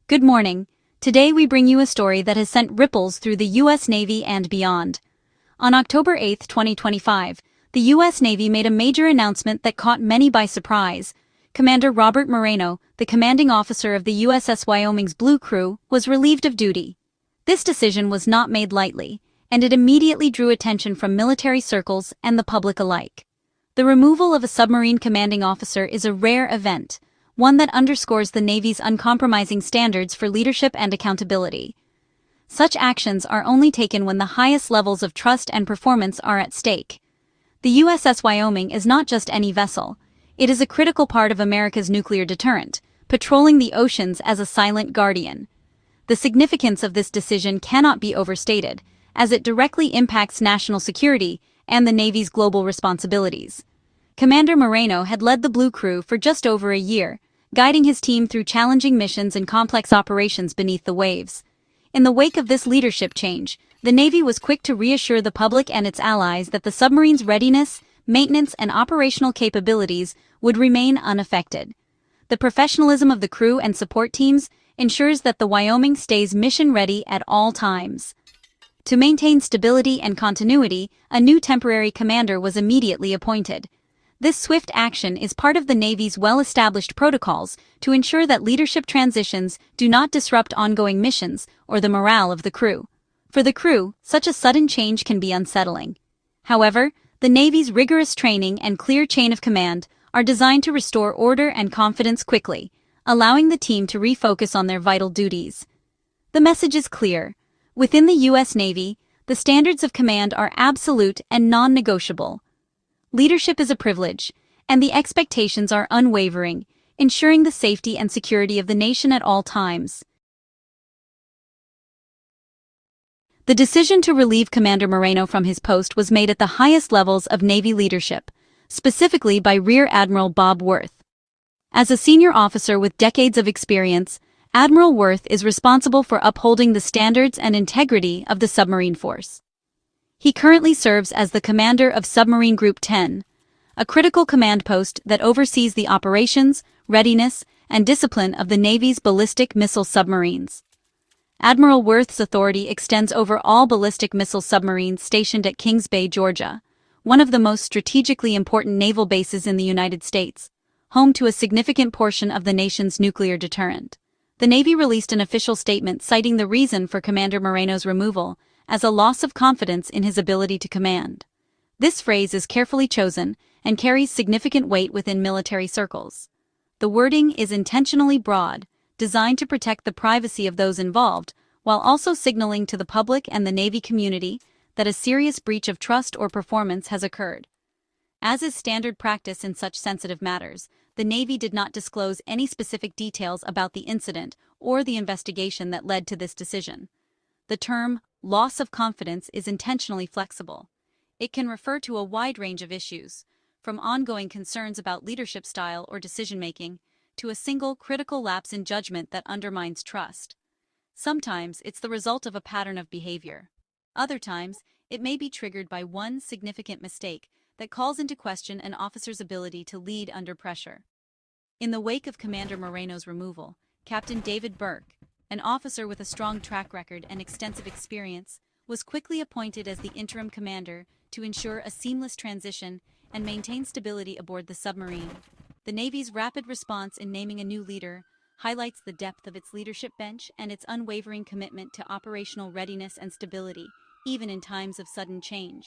Good morning. Today we bring you a story that has sent ripples through the U.S. Navy and beyond. On October 8, 2025, the U.S. Navy made a major announcement that caught many by surprise. Commander Robert Moreno, the commanding officer of the USS Wyoming's Blue Crew, was relieved of duty. This decision was not made lightly, and it immediately drew attention from military circles and the public alike. The removal of a submarine commanding officer is a rare event, one that underscores the Navy's uncompromising standards for leadership and accountability. Such actions are only taken when the highest levels of trust and performance are at stake. The USS Wyoming is not just any vessel. It is a critical part of America's nuclear deterrent, patrolling the oceans as a silent guardian. The significance of this decision cannot be overstated, as it directly impacts national security and the Navy's global responsibilities. Commander Moreno had led the Blue Crew for just over a year, guiding his team through challenging missions and complex operations beneath the waves. In the wake of this leadership change, the Navy was quick to reassure the public and its allies that the submarine's readiness, maintenance, and operational capabilities would remain unaffected. The professionalism of the crew and support teams ensures that the Wyoming stays mission-ready at all times. To maintain stability and continuity, a new temporary commander was immediately appointed. This swift action is part of the Navy's well-established protocols to ensure that leadership transitions do not disrupt ongoing missions or the morale of the crew. For the crew, such a sudden change can be unsettling. However, the Navy's rigorous training and clear chain of command are designed to restore order and confidence quickly, allowing the team to refocus on their vital duties. The message is clear. Within the U.S. Navy, the standards of command are absolute and non-negotiable. Leadership is a privilege, and the expectations are unwavering, ensuring the safety and security of the nation at all times. The decision to relieve Commander Moreno from his post was made at the highest levels of Navy leadership, specifically by Rear Admiral Bob Wirth. As a senior officer with decades of experience, Admiral Wirth is responsible for upholding the standards and integrity of the submarine force. He currently serves as the commander of Submarine Group 10, a critical command post that oversees the operations, readiness, and discipline of the Navy's ballistic missile submarines. Admiral Wirth's authority extends over all ballistic missile submarines stationed at Kings Bay, Georgia, one of the most strategically important naval bases in the United States, home to a significant portion of the nation's nuclear deterrent. The Navy released an official statement citing the reason for Commander Moreno's removal as a loss of confidence in his ability to command. This phrase is carefully chosen and carries significant weight within military circles. The wording is intentionally broad, designed to protect the privacy of those involved, while also signaling to the public and the Navy community that a serious breach of trust or performance has occurred. As is standard practice in such sensitive matters, the Navy did not disclose any specific details about the incident or the investigation that led to this decision. The term loss of confidence is intentionally flexible. It can refer to a wide range of issues, from ongoing concerns about leadership style or decision-making, to a single critical lapse in judgment that undermines trust. Sometimes it's the result of a pattern of behavior. Other times, it may be triggered by one significant mistake that calls into question an officer's ability to lead under pressure. In the wake of Commander Moreno's removal, Captain David Burke, an officer with a strong track record and extensive experience, was quickly appointed as the interim commander to ensure a seamless transition and maintain stability aboard the submarine. The Navy's rapid response in naming a new leader highlights the depth of its leadership bench and its unwavering commitment to operational readiness and stability, even in times of sudden change.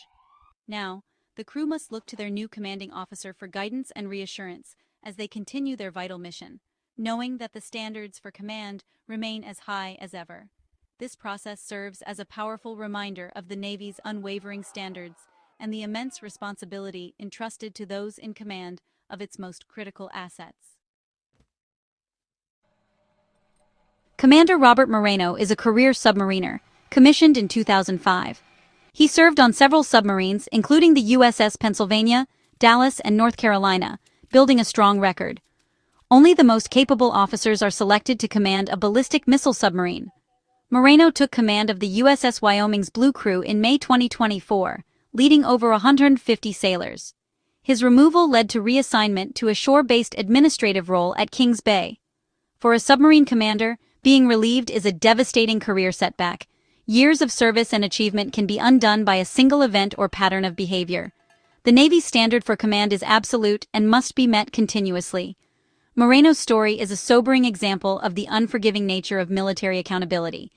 Now, the crew must look to their new commanding officer for guidance and reassurance as they continue their vital mission, knowing that the standards for command remain as high as ever. This process serves as a powerful reminder of the Navy's unwavering standards and the immense responsibility entrusted to those in command of its most critical assets. Commander Robert Moreno is a career submariner, commissioned in 2005. He served on several submarines, including the USS Pennsylvania, Dallas, and North Carolina, building a strong record. Only the most capable officers are selected to command a ballistic missile submarine. Moreno took command of the USS Wyoming's Blue Crew in May 2024, leading over 150 sailors. His removal led to reassignment to a shore-based administrative role at Kings Bay. For a submarine commander, Being relieved is a devastating career setback. Years of service and achievement can be undone by a single event or pattern of behavior. The Navy's standard for command is absolute and must be met continuously. Moreno's story is a sobering example of the unforgiving nature of military accountability.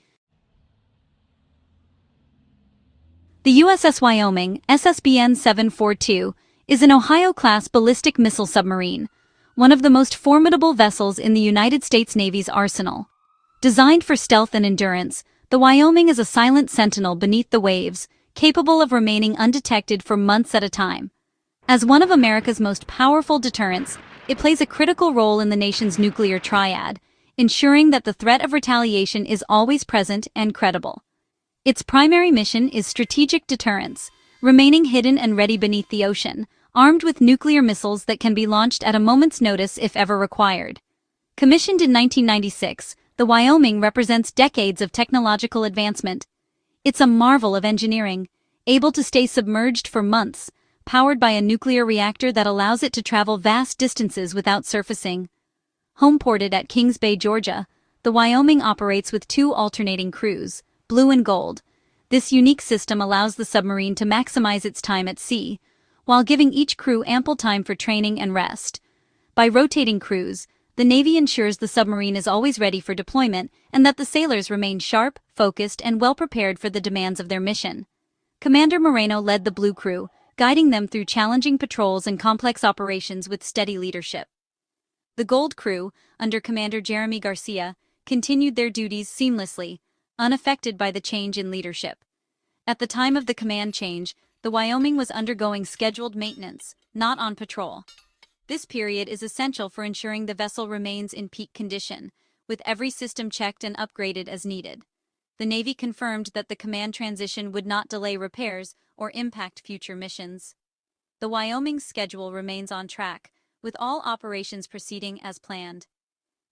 The USS Wyoming, SSBN 742, is an Ohio-class ballistic missile submarine, one of the most formidable vessels in the United States Navy's arsenal. Designed for stealth and endurance, the Wyoming is a silent sentinel beneath the waves, capable of remaining undetected for months at a time. As one of America's most powerful deterrents, it plays a critical role in the nation's nuclear triad, ensuring that the threat of retaliation is always present and credible. Its primary mission is strategic deterrence, remaining hidden and ready beneath the ocean, armed with nuclear missiles that can be launched at a moment's notice if ever required. Commissioned in 1996, the Wyoming represents decades of technological advancement. It's a marvel of engineering, able to stay submerged for months, powered by a nuclear reactor that allows it to travel vast distances without surfacing. Homeported at Kings Bay, Georgia, the Wyoming operates with 2 alternating crews, blue and gold. This unique system allows the submarine to maximize its time at sea, while giving each crew ample time for training and rest. By rotating crews, the Navy ensures the submarine is always ready for deployment and that the sailors remain sharp, focused, and well-prepared for the demands of their mission. Commander Moreno led the Blue Crew, guiding them through challenging patrols and complex operations with steady leadership. The Gold Crew, under Commander Jeremy Garcia, continued their duties seamlessly, unaffected by the change in leadership. At the time of the command change, the Wyoming was undergoing scheduled maintenance, not on patrol. This period is essential for ensuring the vessel remains in peak condition, with every system checked and upgraded as needed. The Navy confirmed that the command transition would not delay repairs or impact future missions. The Wyoming's schedule remains on track, with all operations proceeding as planned.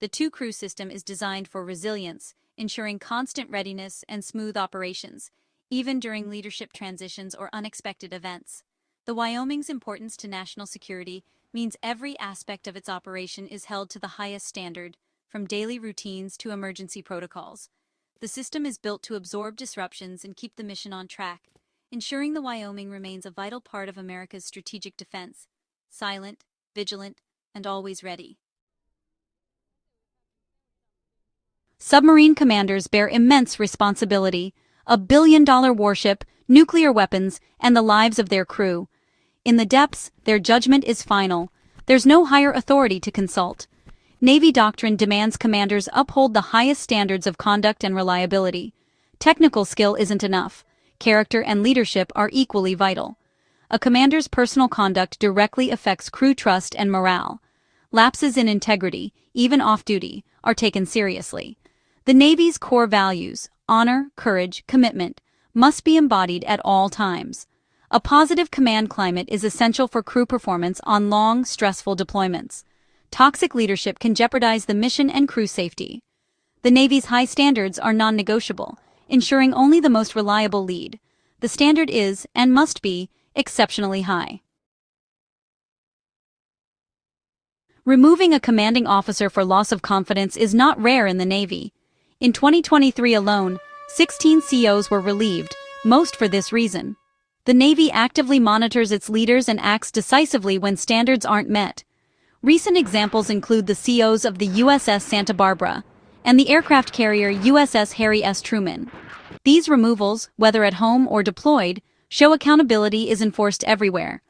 The 2-crew system is designed for resilience, ensuring constant readiness and smooth operations, even during leadership transitions or unexpected events. The Wyoming's importance to national security means every aspect of its operation is held to the highest standard, from daily routines to emergency protocols. The system is built to absorb disruptions and keep the mission on track, ensuring the Wyoming remains a vital part of America's strategic defense, silent, vigilant, and always ready. Submarine commanders bear immense responsibility: a billion-dollar warship, nuclear weapons, and the lives of their crew. In the depths, their judgment is final. There's no higher authority to consult. Navy doctrine demands commanders uphold the highest standards of conduct and reliability. Technical skill isn't enough. Character and leadership are equally vital. A commander's personal conduct directly affects crew trust and morale. Lapses in integrity, even off-duty, are taken seriously. The Navy's core values, honor, courage, commitment, must be embodied at all times. A positive command climate is essential for crew performance on long, stressful deployments. Toxic leadership can jeopardize the mission and crew safety. The Navy's high standards are non-negotiable, ensuring only the most reliable lead. The standard is, and must be, exceptionally high. Removing a commanding officer for loss of confidence is not rare in the Navy. In 2023 alone, 16 COs were relieved, most for this reason. The Navy actively monitors its leaders and acts decisively when standards aren't met. Recent examples include the COs of the USS Santa Barbara and the aircraft carrier USS Harry S. Truman. These removals, whether at home or deployed, show accountability is enforced everywhere.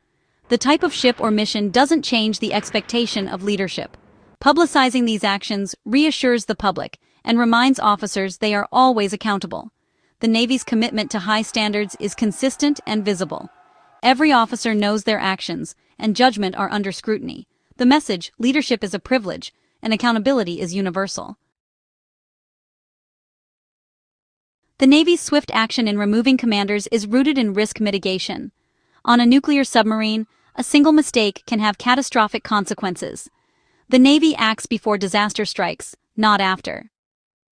The type of ship or mission doesn't change the expectation of leadership. Publicizing these actions reassures the public and reminds officers they are always accountable. The Navy's commitment to high standards is consistent and visible. Every officer knows their actions and judgment are under scrutiny. The message, leadership is a privilege, and accountability is universal. The Navy's swift action in removing commanders is rooted in risk mitigation. On a nuclear submarine, a single mistake can have catastrophic consequences. The Navy acts before disaster strikes, not after.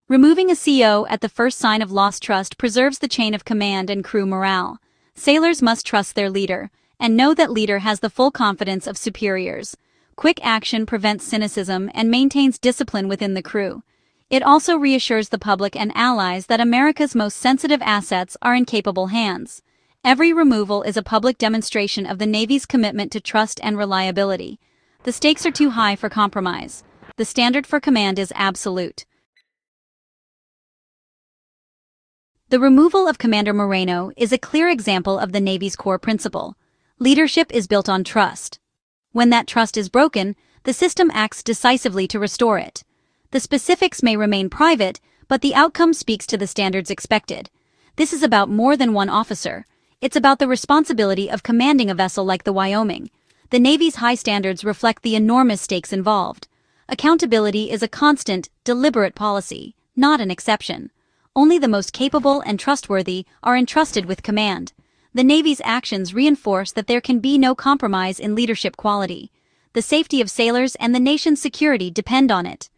Removing a CO at the first sign of lost trust preserves the chain of command and crew morale. Sailors must trust their leader, and know that leader has the full confidence of superiors. Quick action prevents cynicism and maintains discipline within the crew. It also reassures the public and allies that America's most sensitive assets are in capable hands. Every removal is a public demonstration of the Navy's commitment to trust and reliability. The stakes are too high for compromise. The standard for command is absolute. The removal of Commander Moreno is a clear example of the Navy's core principle. Leadership is built on trust. When that trust is broken, the system acts decisively to restore it. The specifics may remain private, but the outcome speaks to the standards expected. This is about more than one officer. It's about the responsibility of commanding a vessel like the Wyoming. The Navy's high standards reflect the enormous stakes involved. Accountability is a constant, deliberate policy, not an exception. Only the most capable and trustworthy are entrusted with command. The Navy's actions reinforce that there can be no compromise in leadership quality. The safety of sailors and the nation's security depend on it.